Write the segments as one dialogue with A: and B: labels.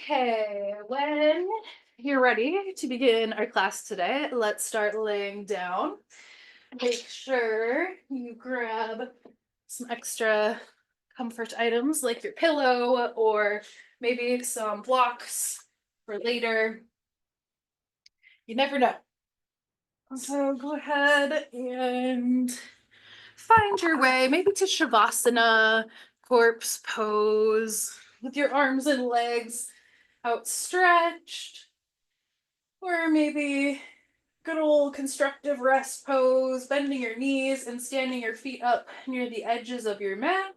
A: Okay, when you're ready to begin our class today, let's start laying down. Make sure you grab some extra comfort items like your pillow or maybe some blocks for later. You never know. So go ahead and find your way, maybe to Shavasana, corpse pose, with your arms and legs outstretched. Or maybe good old constructive rest pose, bending your knees and standing your feet up near the edges of your mat.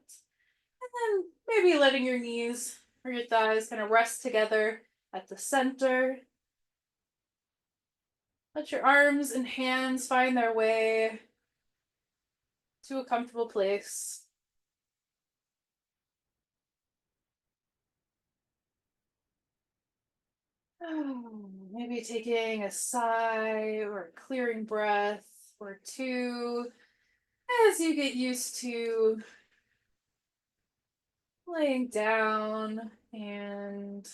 A: And then maybe letting your knees or your thighs kind of rest together at the center. Let your arms and hands find their way to a comfortable place. Maybe taking a sigh or a clearing breath or two as you get used to laying down and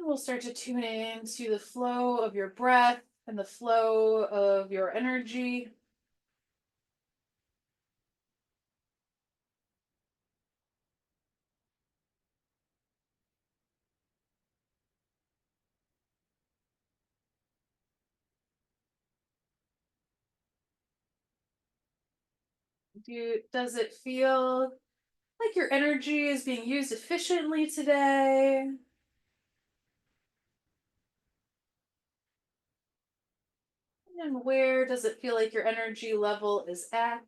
A: we'll start to tune in to the flow of your breath and the flow of your energy. Does it feel like your energy is being used efficiently today? And where does it feel like your energy level is at?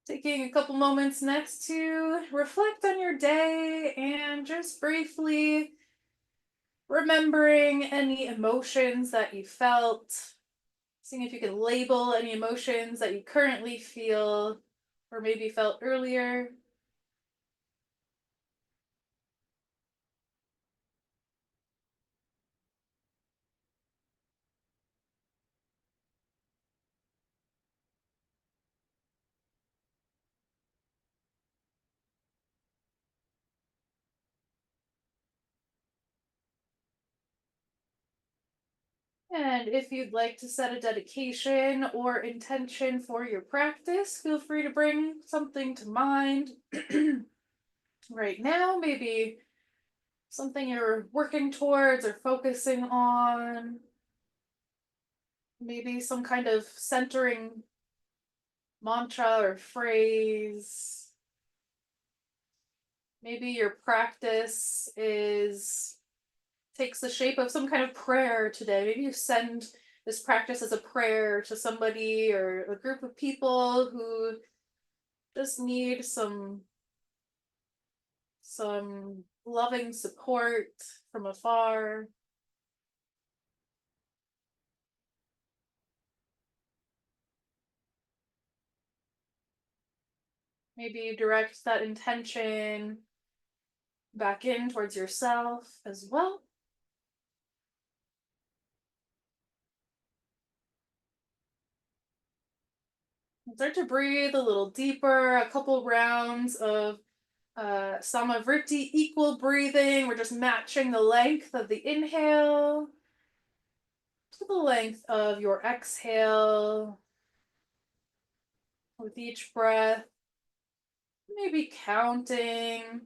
A: Taking a couple moments next to reflect on your day and just briefly remembering any emotions that you felt. Seeing if you can label any emotions that you currently feel or maybe felt earlier. And if you'd like to set a dedication or intention for your practice, feel free to bring something to mind right now, maybe something you're working towards or focusing on, maybe some kind of centering mantra or phrase. Maybe your practice takes the shape of some kind of prayer today. Maybe you send this practice as a prayer to somebody or a group of people who just need some loving support from afar. Maybe you direct that intention back in towards yourself as well. Start to breathe a little deeper, a couple rounds of Samavriti equal breathing. We're just matching the length of the inhale to the length of your exhale with each breath. Maybe counting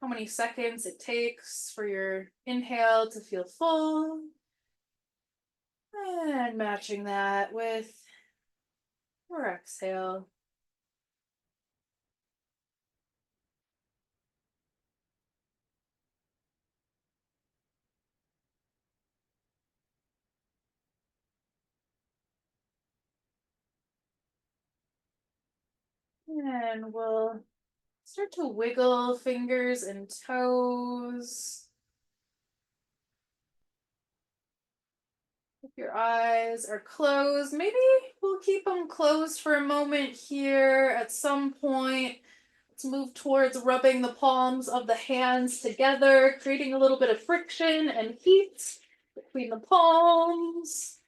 A: how many seconds it takes for your inhale to feel full and matching that with your exhale. And we'll start to wiggle fingers and toes. If your eyes are closed, maybe we'll keep them closed for a moment here. At some point, let's move towards rubbing the palms of the hands together, creating a little bit of friction and heat. between the palms.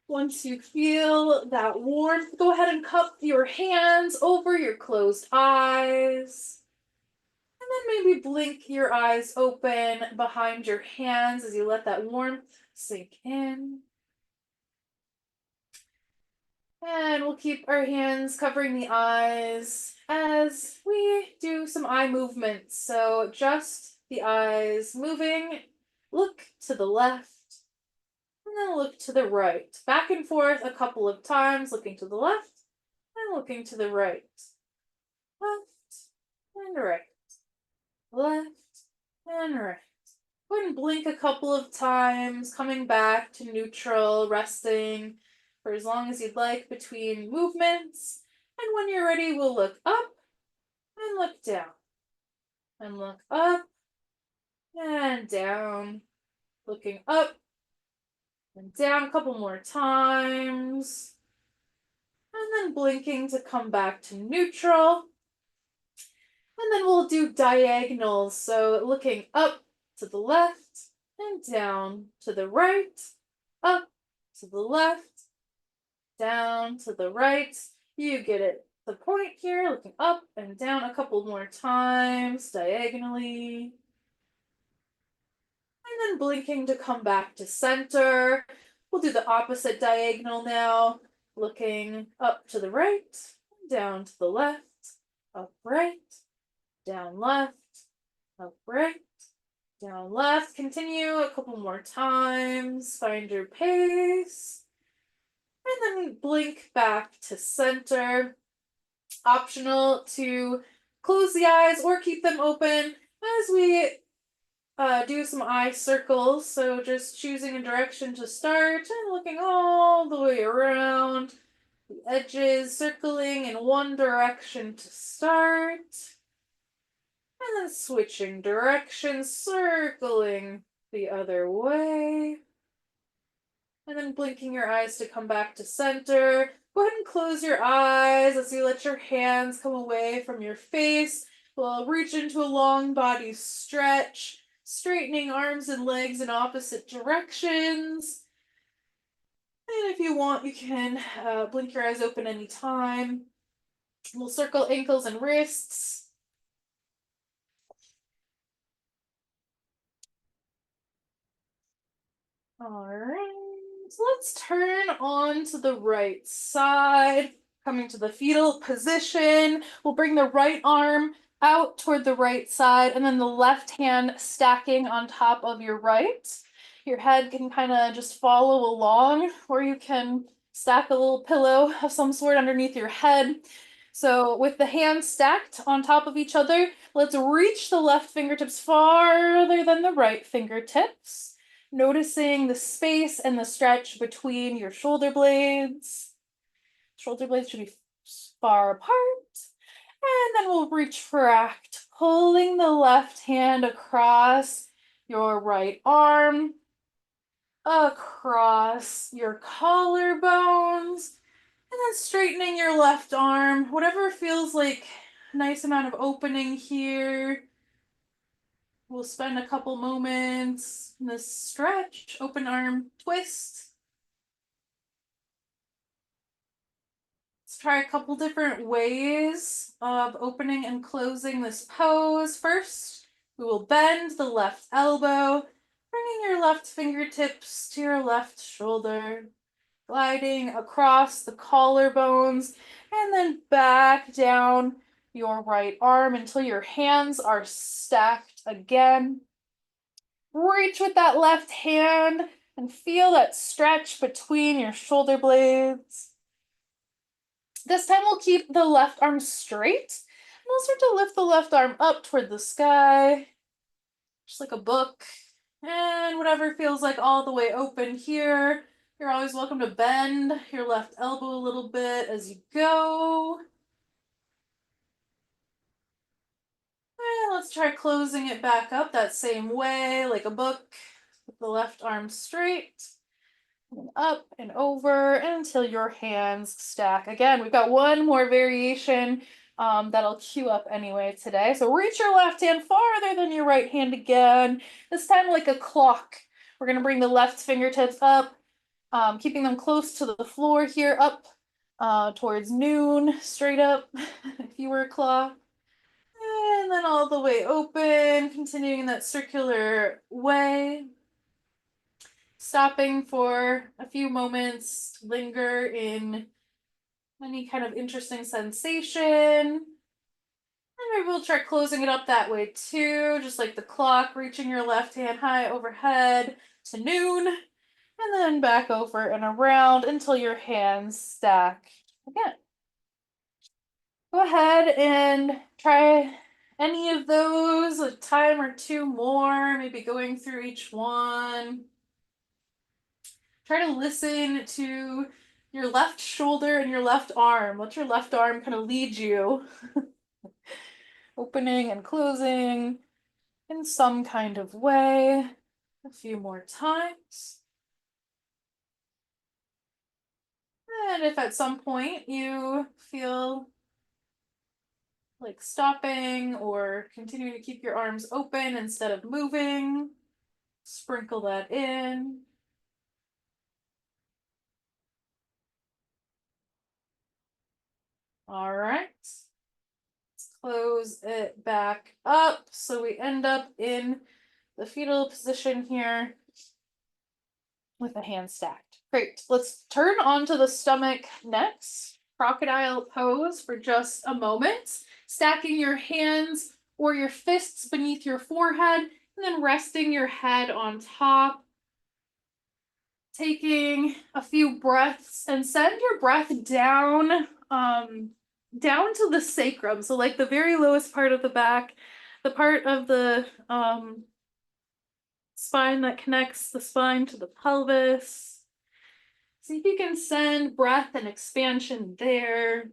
A: Once you feel that warmth, go ahead and cup your hands over your closed eyes. And then maybe blink your eyes open behind your hands as you let that warmth sink in. And we'll keep our hands covering the eyes as we do some eye movements. So just the eyes moving. Look to the left and then look to the right. Back and forth a couple of times, looking to the left and looking to the right. Left and right. Left and right. Go ahead and blink a couple of times, coming back to neutral, resting for as long as you'd like between movements. And when you're ready, we'll look up and look down. And look up and down. Looking up and down a couple more times. And then blinking to come back to neutral. And then we'll do diagonals. So looking up to the left and down to the right, up to the left, down to the right. You get it. The point here, looking up and down a couple more times diagonally. And then blinking to come back to center. We'll do the opposite diagonal now. Looking up to the right, down to the left, up right, down left, up right, down left. Continue a couple more times. Find your pace. And then blink back to center. Optional to close the eyes or keep them open as we do some eye circles. So just choosing a direction to start and looking all the way around. The edges circling in one direction to start. And then switching directions, circling the other way. And then blinking your eyes to come back to center. Go ahead and close your eyes as you let your hands come away from your face. We'll reach into a long body stretch, straightening arms and legs in opposite directions. And if you want, you can blink your eyes open anytime. We'll circle ankles and wrists. All right, so let's turn on to the right side, coming to the fetal position. We'll bring the right arm out toward the right side and then the left hand stacking on top of your right. Your head can kind of just follow along, or you can stack a little pillow of some sort underneath your head. So with the hands stacked on top of each other, let's reach the left fingertips farther than the right fingertips. Noticing the space and the stretch between your shoulder blades. Shoulder blades should be far apart. And then we'll retract, pulling the left hand across your right arm, across your collarbones, and then straightening your left arm, whatever feels like a nice amount of opening here. We'll spend a couple moments in this stretch, open arm twist. Let's try a couple different ways of opening and closing this pose. First, we will bend the left elbow, bringing your left fingertips to your left shoulder, gliding across the collarbones, and then back down your right arm until your hands are stacked again. Reach with that left hand and feel that stretch between your shoulder blades. This time we'll keep the left arm straight and we'll start to lift the left arm up toward the sky, just like a book. And whatever feels like all the way open here. You're always welcome to bend your left elbow a little bit as you go. And let's try closing it back up that same way, like a book, with the left arm straight. And up and over until your hands stack. Again, we've got one more variation that'll queue up anyway today. So reach your left hand farther than your right hand again. This time like a clock, We're going to bring the left fingertips up, keeping them close to the floor here, up towards noon, straight up, if you were a claw. And then all the way open, continuing in that circular way. Stopping for a few moments, linger in any kind of interesting sensation. And maybe we'll try closing it up that way too, just like the clock, reaching your left hand high overhead to noon, and then back over and around until your hands stack again. Go ahead and try any of those, a time or two more, maybe going through each one. Try to listen to your left shoulder and your left arm. Let your left arm kind of lead you. Opening and closing in some kind of way. A few more times. And if at some point you feel like stopping or continuing to keep your arms open instead of moving, sprinkle that in. All right. Let's close it back up so we end up in the fetal position here with the hands stacked. Great. Let's turn onto the stomach next. Crocodile pose for just a moment. Stacking your hands or your fists beneath your forehead and then resting your head on top. Taking a few breaths and send your breath down, down to the sacrum. So like the very lowest part of the back, the part of the spine that connects the spine to the pelvis. See if you can send breath and expansion there.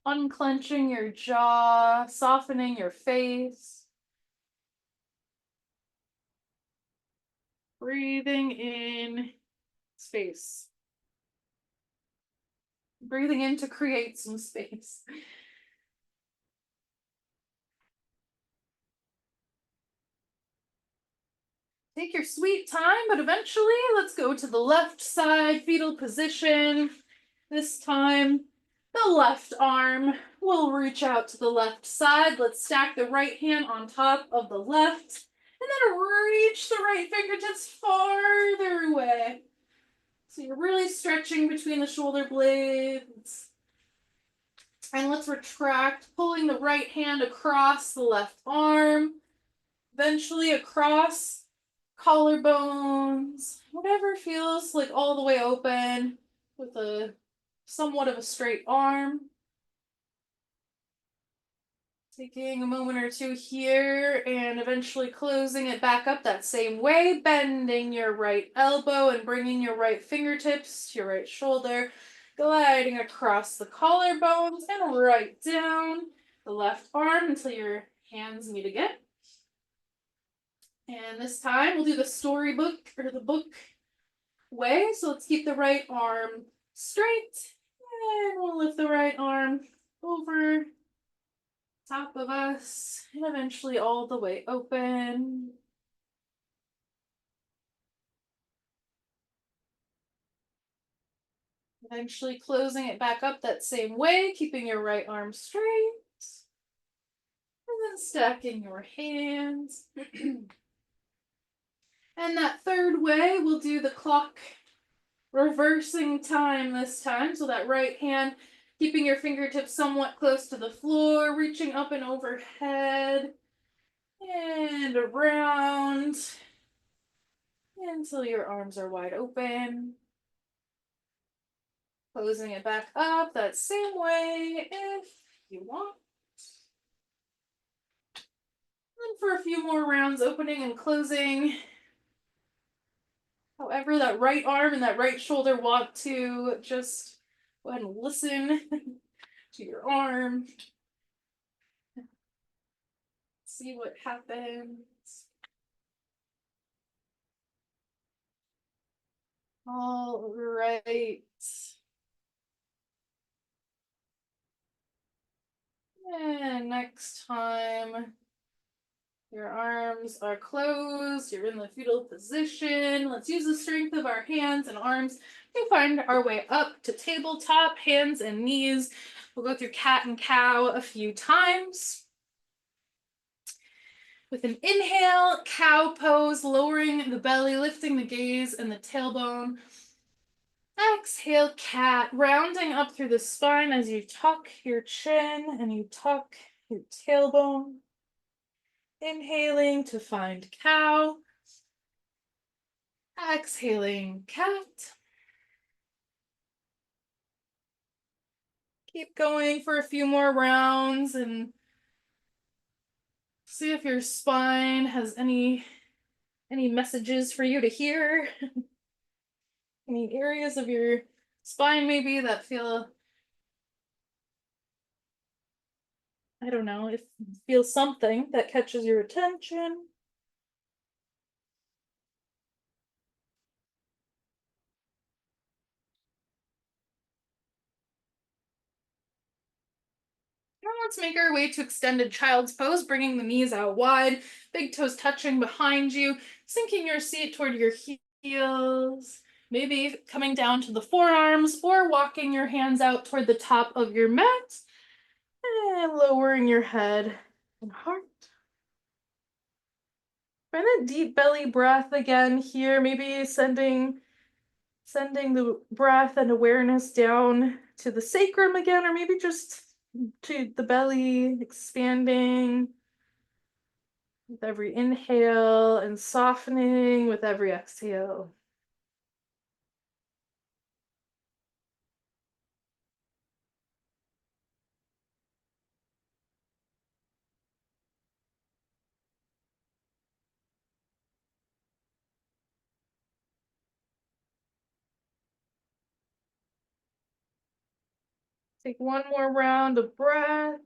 A: Unclenching your jaw, softening your face. Breathing in space. Breathing in to create some space. Take your sweet time, but eventually let's go to the left side, fetal position. This time, the left arm will reach out to the left side. Let's stack the right hand on top of the left, and then reach the right fingertips farther away. So you're really stretching between the shoulder blades. And let's retract, pulling the right hand across the left arm, eventually across collarbones, whatever feels like all the way open with a somewhat of a straight arm. Taking a moment or two here and eventually closing it back up that same way, bending your right elbow and bringing your right fingertips to your right shoulder, gliding across the collarbones and right down the left arm until your hands meet again. And this time we'll do the storybook or the book way. So let's keep the right arm straight and we'll lift the right arm over top of us and eventually all the way open. Eventually closing it back up that same way, keeping your right arm straight. And then stacking your hands. And that third way, we'll do the clock reversing time this time. So that right hand, keeping your fingertips somewhat close to the floor, reaching up and overhead and around until your arms are wide open. Closing it back up that same way if you want. And for a few more rounds, opening and closing. However, that right arm and that right shoulder want to, just go ahead and listen to your arm. See what happens. All right. And next time, Your arms are closed. You're in the fetal position. Let's use the strength of our hands and arms to find our way up to tabletop, hands and knees. We'll go through cat and cow a few times. With an inhale, cow pose, lowering the belly, lifting the gaze and the tailbone. Exhale, cat, rounding up through the spine as you tuck your chin and you tuck your tailbone. Inhaling to find cow. Exhaling, cat. Keep going for a few more rounds and see if your spine has any messages for you to hear. Any areas of your spine maybe that feel, I don't know, if feel something that catches your attention. Now let's make our way to extended child's pose, bringing the knees out wide, big toes touching behind you, sinking your seat toward your heels, maybe coming down to the forearms or walking your hands out toward the top of your mat and lowering your head and heart. Find that deep belly breath again here, maybe sending the breath and awareness down to the sacrum again, or maybe just to the belly, expanding with every inhale and softening with every exhale. Take one more round of breath.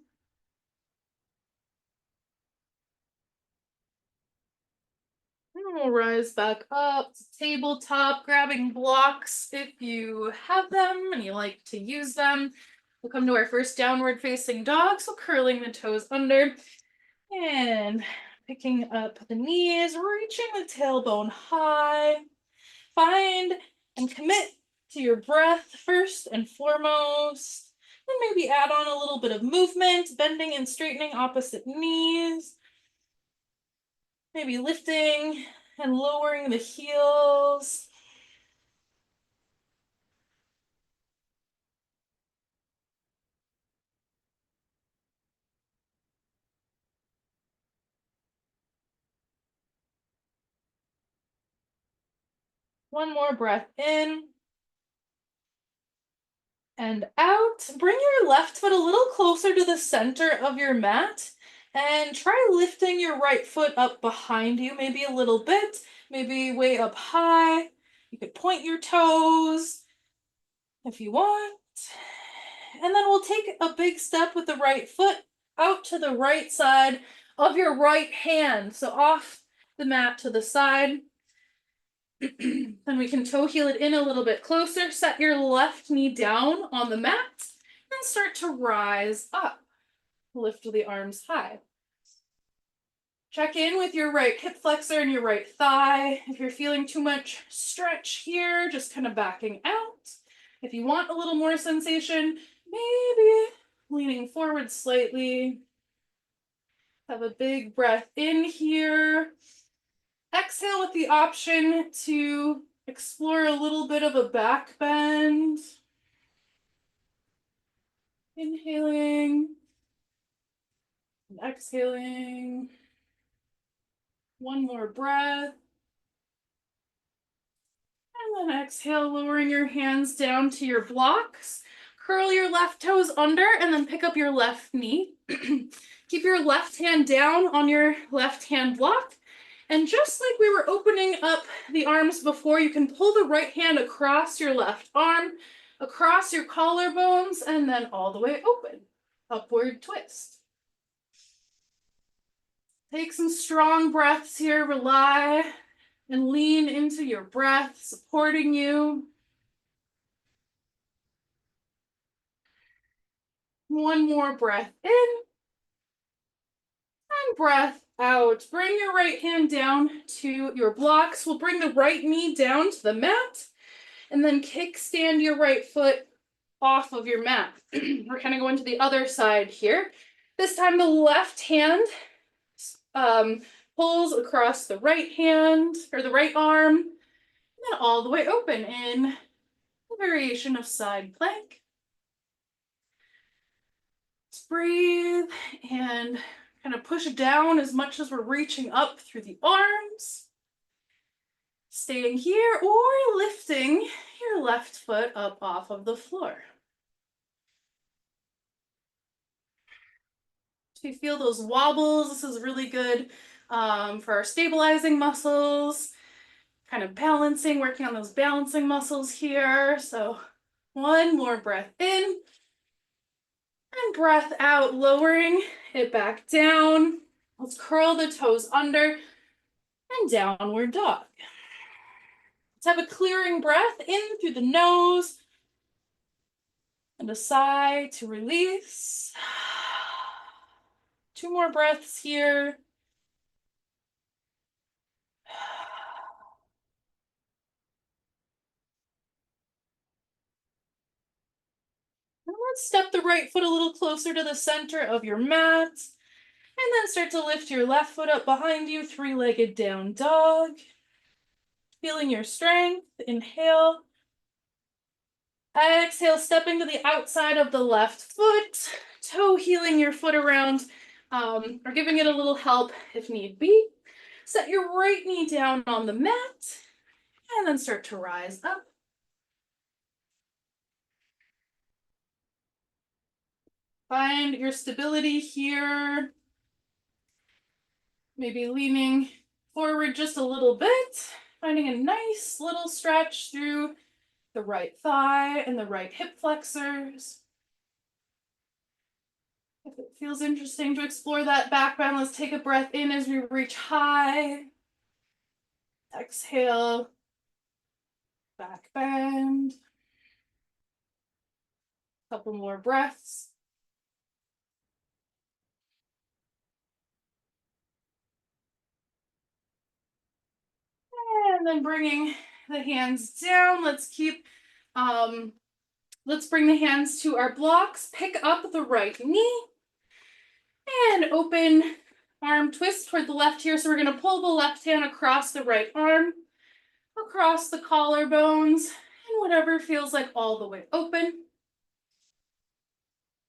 A: And we'll rise back up to tabletop, grabbing blocks if you have them and you like to use them. We'll come to our first downward facing dog, so curling the toes under and picking up the knees, reaching the tailbone high. Find and commit to your breath first and foremost. Then maybe add on a little bit of movement, bending and straightening opposite knees. Maybe lifting and lowering the heels. One more breath in and out. Bring your left foot a little closer to the center of your mat and try lifting your right foot up behind you, maybe a little bit, maybe way up high. You could point your toes if you want. And then we'll take a big step with the right foot out to the right side of your right hand. So off the mat to the side. Then we can toe heel it in a little bit closer. Set your left knee down on the mat and start to rise up. Lift the arms high. Check in with your right hip flexor and your right thigh. If you're feeling too much stretch here, just kind of backing out. If you want a little more sensation, maybe leaning forward slightly. Have a big breath in here. Exhale with the option to explore a little bit of a back bend. Inhaling and exhaling. One more breath. And then exhale, lowering your hands down to your blocks. Curl your left toes under and then pick up your left knee. Keep your left hand down on your left hand block. And just like we were opening up the arms before, you can pull the right hand across your left arm, across your collarbones, and then all the way open. Upward twist. Take some strong breaths here. Rely and lean into your breath, supporting you. One more breath in and breath out. Bring your right hand down to your blocks. We'll bring the right knee down to the mat and then kickstand your right foot off of your mat. We're kind of going to the other side here. This time the left hand pulls across the right hand or the right arm and then all the way open in a variation of side plank. Let's breathe and kind of push down as much as we're reaching up through the arms. Staying here or lifting your left foot up off of the floor. If you feel those wobbles, this is really good for our stabilizing muscles, kind of balancing, working on those balancing muscles here. So one more breath in and breath out, lowering it back down. Let's curl the toes under and downward dog. Let's have a clearing breath in through the nose and a sigh to release. 2 more breaths here. And let's step the right foot a little closer to the center of your mat. And then start to lift your left foot up behind you, 3-legged down dog. Feeling your strength. Inhale. Exhale, stepping to the outside of the left foot. Toe heeling your foot around or giving it a little help if need be. Set your right knee down on the mat and then start to rise up. Find your stability here. Maybe leaning forward just a little bit, finding a nice little stretch through the right thigh and the right hip flexors. If it feels interesting to explore that back bend, let's take a breath in as we reach high. Exhale, back bend. Couple more breaths. And then bringing the hands down, let's bring the hands to our blocks, pick up the right knee, and open arm twist toward the left here. So we're gonna pull the left hand across the right arm, across the collarbones, and whatever feels like all the way open.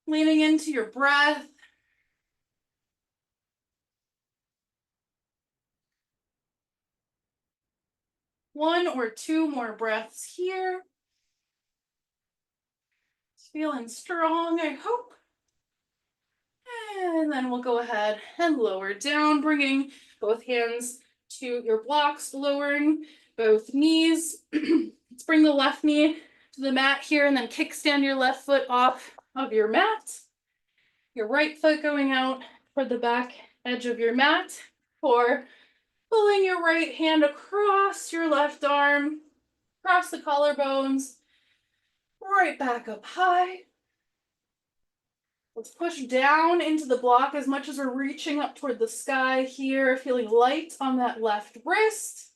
A: Leaning into your breath. One or two more breaths here. Feeling strong, I hope. And then we'll go ahead and lower down, bringing both hands to your blocks, lowering both knees. Let's bring the left knee to the mat here and then kickstand your left foot off of your mat. Your right foot going out for the back edge of your mat, or pulling your right hand across your left arm, across the collarbones, right back up high. Let's push down into the block as much as we're reaching up toward the sky here, feeling light on that left wrist.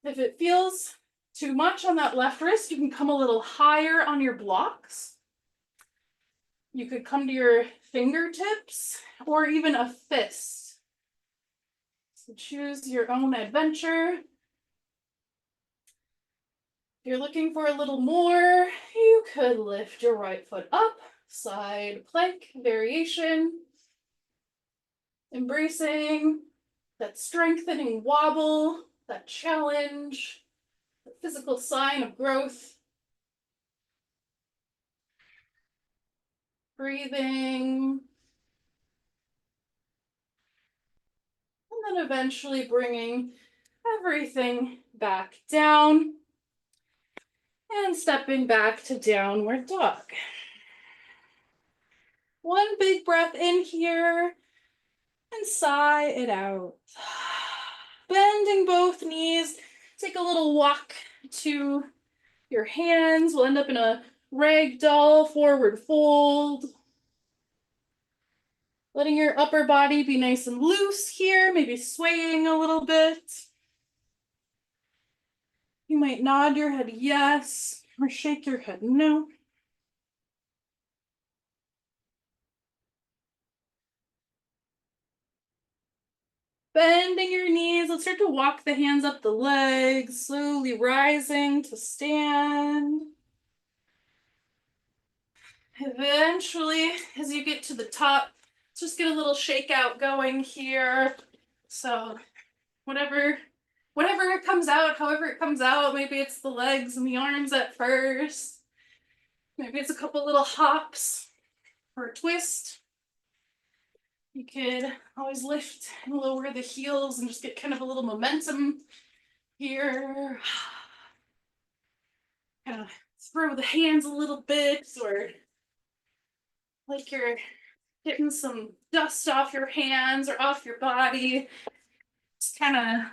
A: If it feels too much on that left wrist, you can come a little higher on your blocks. You could come to your fingertips or even a fist. So choose your own adventure. If you're looking for a little more, you could lift your right foot up, side plank variation. Embracing that strengthening wobble, that challenge, the physical sign of growth. Breathing. And then eventually bringing everything back down and stepping back to downward dog. One big breath in here and sigh it out. Bending both knees. Take a little walk to your hands. We'll end up in a ragdoll forward fold. Letting your upper body be nice and loose here, maybe swaying a little bit. You might nod your head yes, or shake your head no. Bending your knees, let's start to walk the hands up the legs, slowly rising to stand. Eventually, as you get to the top, just get a little shakeout going here. So whatever it comes out, however it comes out, maybe it's the legs and the arms at first. Maybe it's a couple little hops or a twist. You could always lift and lower the heels and just get kind of a little momentum here. Kind of throw the hands a little bit, or like you're getting some dust off your hands or off your body. Just kind of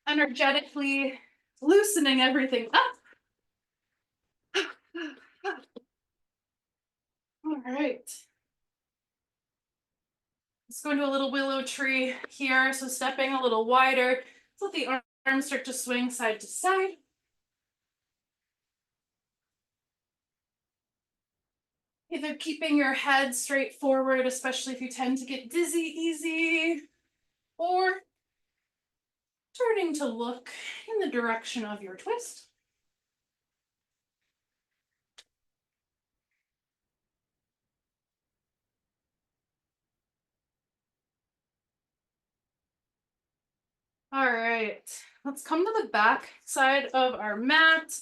A: energetically loosening everything up. All right. Let's go into a little willow tree here. So stepping a little wider. Let's let the arms start to swing side to side. Either keeping your head straight forward, especially if you tend to get dizzy easy, or turning to look in the direction of your twist. All right, let's come to the back side of our mat.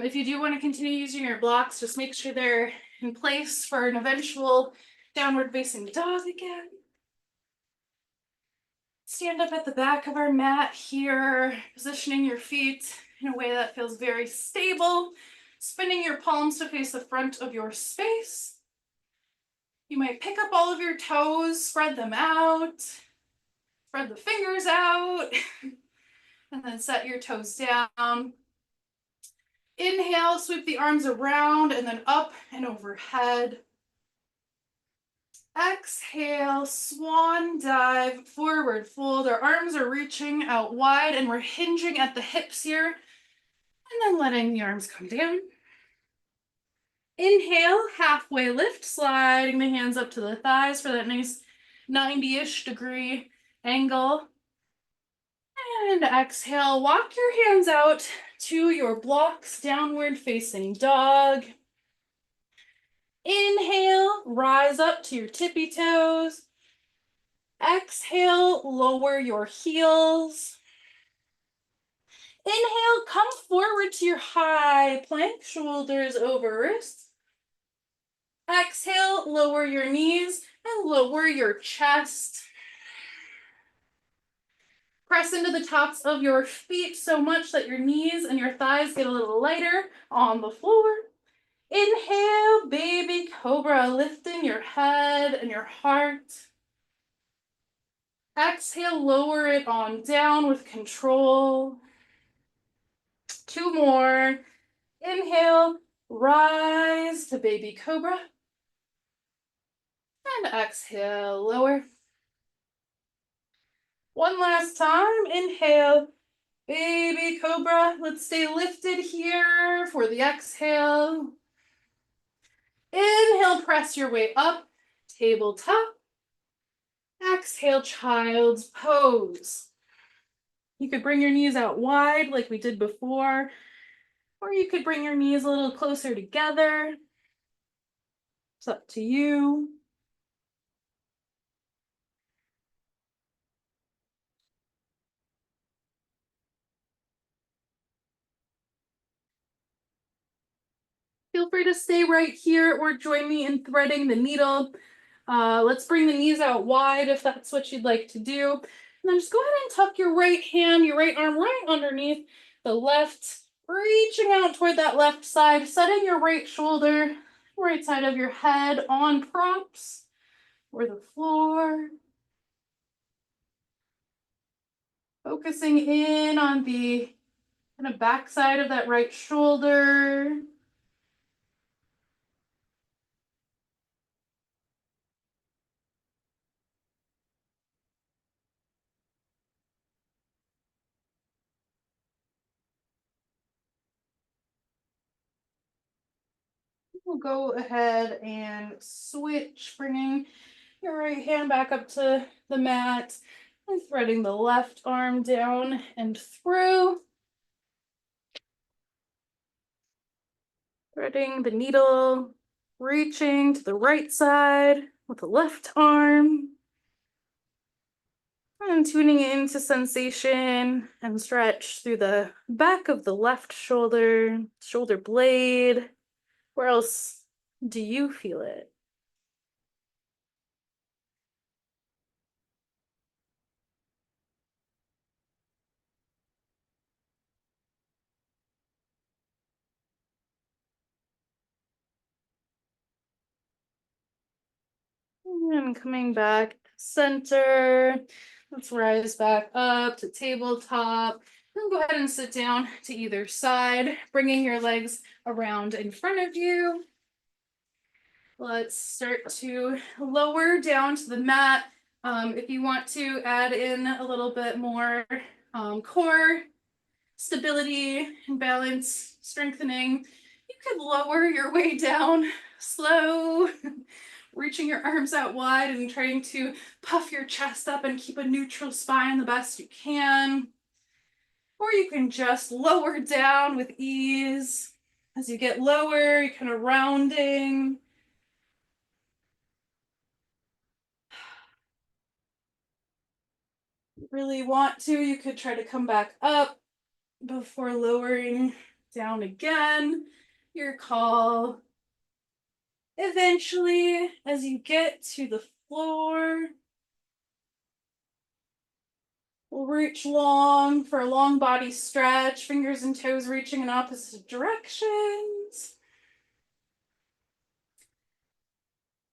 A: If you do want to continue using your blocks, just make sure they're in place for an eventual downward facing dog again. Stand up at the back of our mat here, positioning your feet in a way that feels very stable, spinning your palms to face the front of your space. You might pick up all of your toes, spread them out, spread the fingers out, and then set your toes down. Inhale, sweep the arms around and then up and overhead. Exhale, swan dive, forward fold. Our arms are reaching out wide and we're hinging at the hips here. And then letting the arms come down. Inhale, halfway lift, sliding the hands up to the thighs for that nice 90-ish degree angle. And exhale, walk your hands out to your blocks, downward facing dog. Inhale, rise up to your tippy toes. Exhale, lower your heels. Inhale, come forward to your high plank, shoulders over wrists. Exhale, lower your knees and lower your chest. Press into the tops of your feet so much that your knees and your thighs get a little lighter on the floor. Inhale, baby cobra, lifting your head and your heart. Exhale, lower it on down with control. Two more. Inhale, rise to baby cobra. And exhale, lower. One last time. Inhale, baby cobra. Let's stay lifted here for the exhale. Inhale, press your way up, tabletop. Exhale, child's pose. You could bring your knees out wide like we did before, or you could bring your knees a little closer together. It's up to you. Feel free to stay right here or join me in threading the needle. Let's bring the knees out wide if that's what you'd like to do. And then just go ahead and tuck your right hand, your right arm right underneath the left, reaching out toward that left side, setting your right shoulder, right side of your head on props or the floor. Focusing in on the kind of back side of that right shoulder. we'll go ahead and switch, bringing your right hand back up to the mat and threading the left arm down and through. Threading the needle, reaching to the right side with the left arm. And tuning into sensation and stretch through the back of the left shoulder, shoulder blade. Where else do you feel it? And coming back center. Let's rise back up to tabletop. And go ahead and sit down to either side, bringing your legs around in front of you. Let's start to lower down to the mat. If you want to add in a little bit more core stability and balance strengthening, you could lower your way down slow, reaching your arms out wide and trying to puff your chest up and keep a neutral spine the best you can. Or you can just lower down with ease. As you get lower, you're kind of rounding. Really want to, you could try to come back up before lowering down again. Your call. Eventually, as you get to the floor, we'll reach long for a long body stretch, fingers and toes reaching in opposite directions.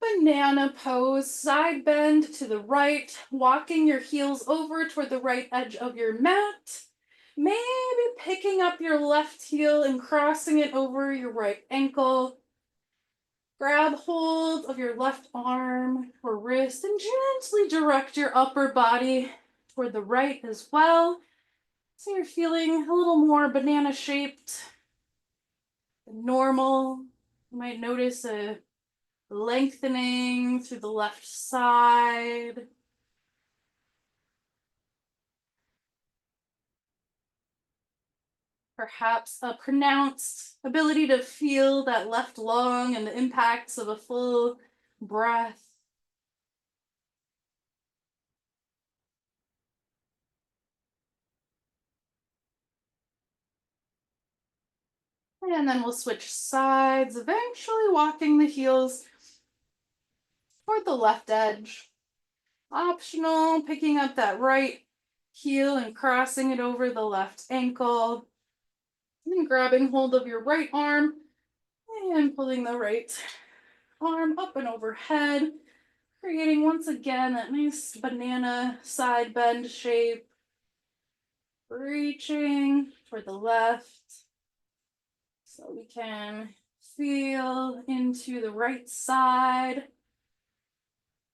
A: Banana pose, side bend to the right, walking your heels over toward the right edge of your mat. Maybe picking up your left heel and crossing it over your right ankle. Grab hold of your left arm or wrist and gently direct your upper body toward the right as well. So you're feeling a little more banana shaped than normal. You might notice a lengthening through the left side. Perhaps a pronounced ability to feel that left lung and the impacts of a full breath. And then we'll switch sides, eventually walking the heels toward the left edge. Optional, picking up that right heel and crossing it over the left ankle. And then grabbing hold of your right arm and pulling the right arm up and overhead, creating once again that nice banana side bend shape. Reaching toward the left so we can feel into the right side.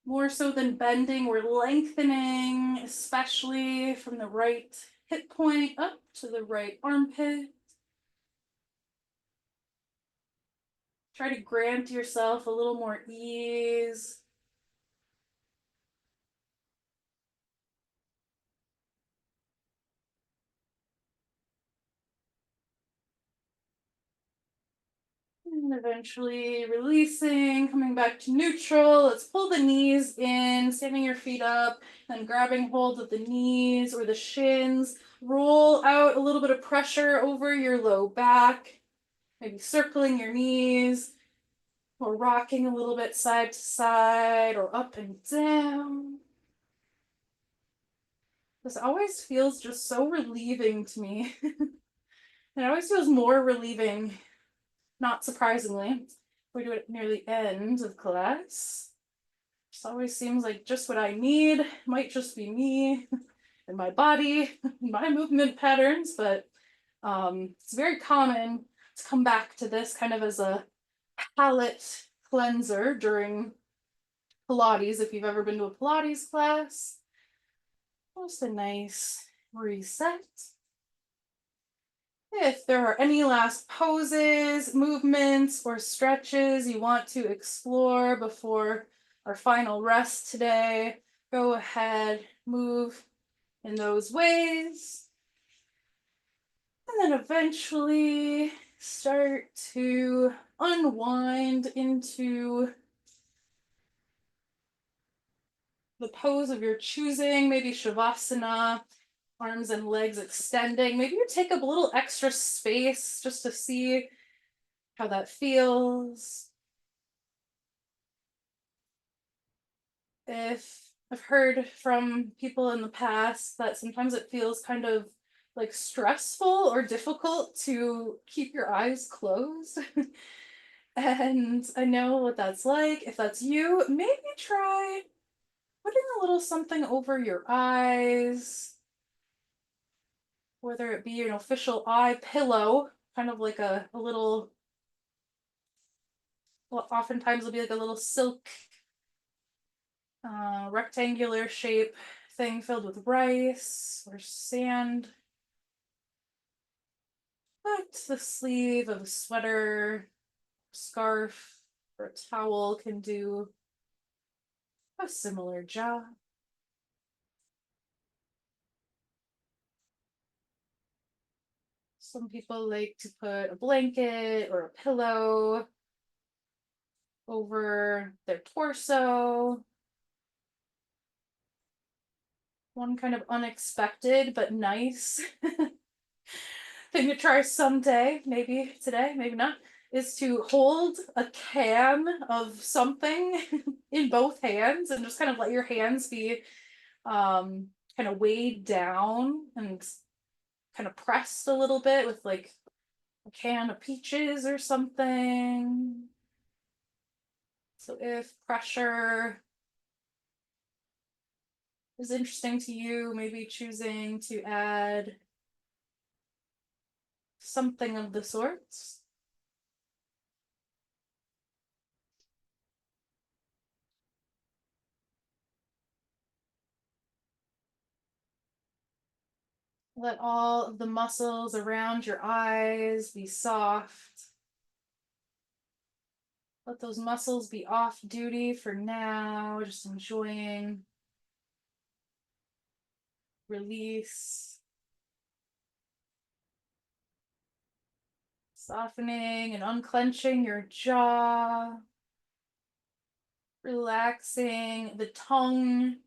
A: More so than bending, we're lengthening, especially from the right hip point up to the right armpit. Try to grant yourself a little more ease. And eventually releasing, coming back to neutral. Let's pull the knees in, standing your feet up, then grabbing hold of the knees or the shins. Roll out a little bit of pressure over your low back, maybe circling your knees or rocking a little bit side to side or up and down. This always feels just so relieving to me. It always feels more relieving, not surprisingly. We do it near the end of class. This always seems like just what I need. It might just be me and my body, my movement patterns, but it's very common to come back to this kind of as a palate cleanser during Pilates, if you've ever been to a Pilates class. Just a nice reset. If there are any last poses, movements, or stretches you want to explore before our final rest today, go ahead, move in those ways. And then eventually start to unwind into the pose of your choosing, maybe Shavasana, arms and legs extending. Maybe you take up a little extra space just to see how that feels. If I've heard from people in the past that sometimes it feels kind of like stressful or difficult to keep your eyes closed. And I know what that's like. If that's you, maybe try putting a little something over your eyes, whether it be an official eye pillow, kind of like a little, well, oftentimes it'll be like a little silk rectangular shape thing filled with rice or sand. But the sleeve of a sweater, scarf, or a towel can do a similar job. Some people like to put a blanket or a pillow over their torso. One kind of unexpected but nice thing to try someday, maybe today, maybe not, is to hold a can of something in both hands and just kind of let your hands be kind of weighed down and kind of pressed a little bit with like a can of peaches or something. So if pressure is interesting to you, maybe choosing to add something of the sorts. Let all of the muscles around your eyes be soft. Let those muscles be off duty for now, just enjoying release, softening and unclenching your jaw, relaxing the tongue,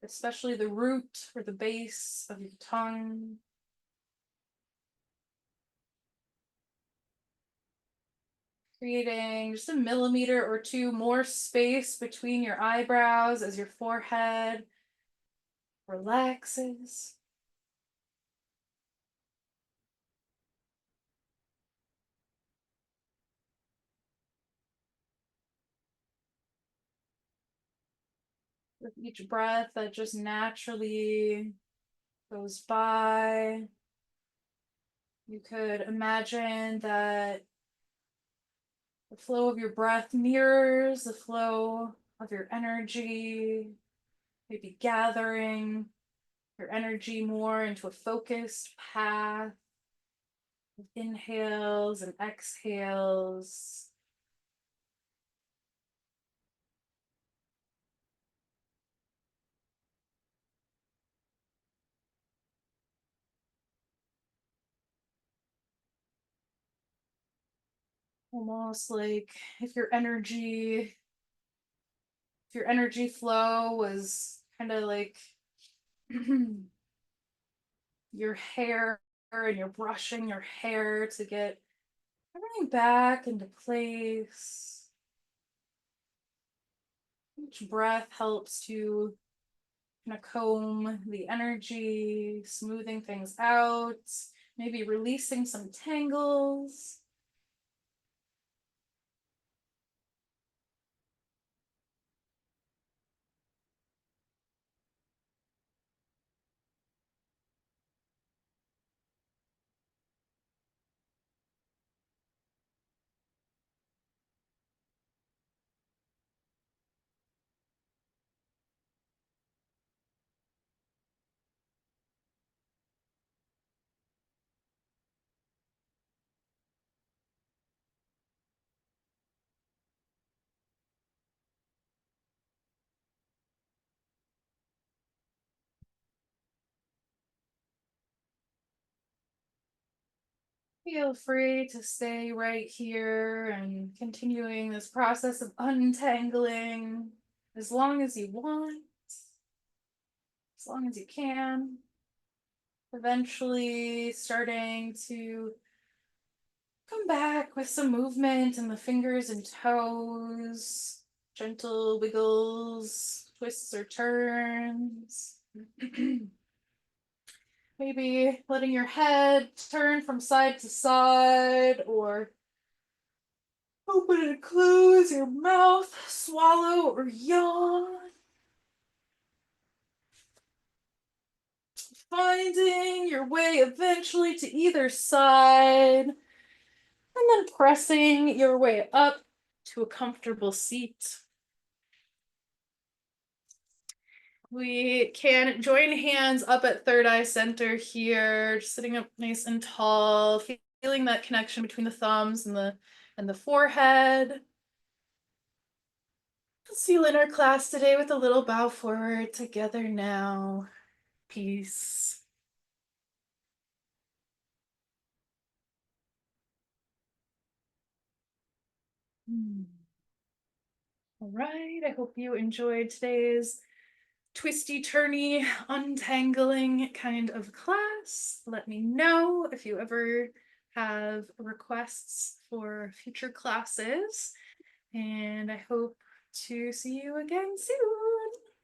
A: especially the root or the base of your tongue. Creating just a millimeter or two more space between your eyebrows as your forehead relaxes. With each breath that just naturally goes by, you could imagine that the flow of your breath mirrors the flow of your energy, maybe gathering your energy more into a focused path with inhales and exhales. Almost like if your energy flow was kind of like your hair and you're brushing your hair to get everything back into place. Each breath helps to kind of comb the energy, smoothing things out, maybe releasing some tangles. Feel free to stay right here and continuing this process of untangling as long as you want, as long as you can. Eventually starting to come back with some movement in the fingers and toes, gentle wiggles, twists or turns. Maybe letting your head turn from side to side, or open and close your mouth, swallow or yawn. Finding your way eventually to either side, and then pressing your way up to a comfortable seat. We can join hands up at third eye center here, just sitting up nice and tall, feeling that connection between the thumbs and the forehead. Seal in our class today with a little bow forward. Together now. Peace. All right, I hope you enjoyed today's twisty turny untangling kind of class. Let me know if you ever have requests for future classes, and I hope to see you again soon.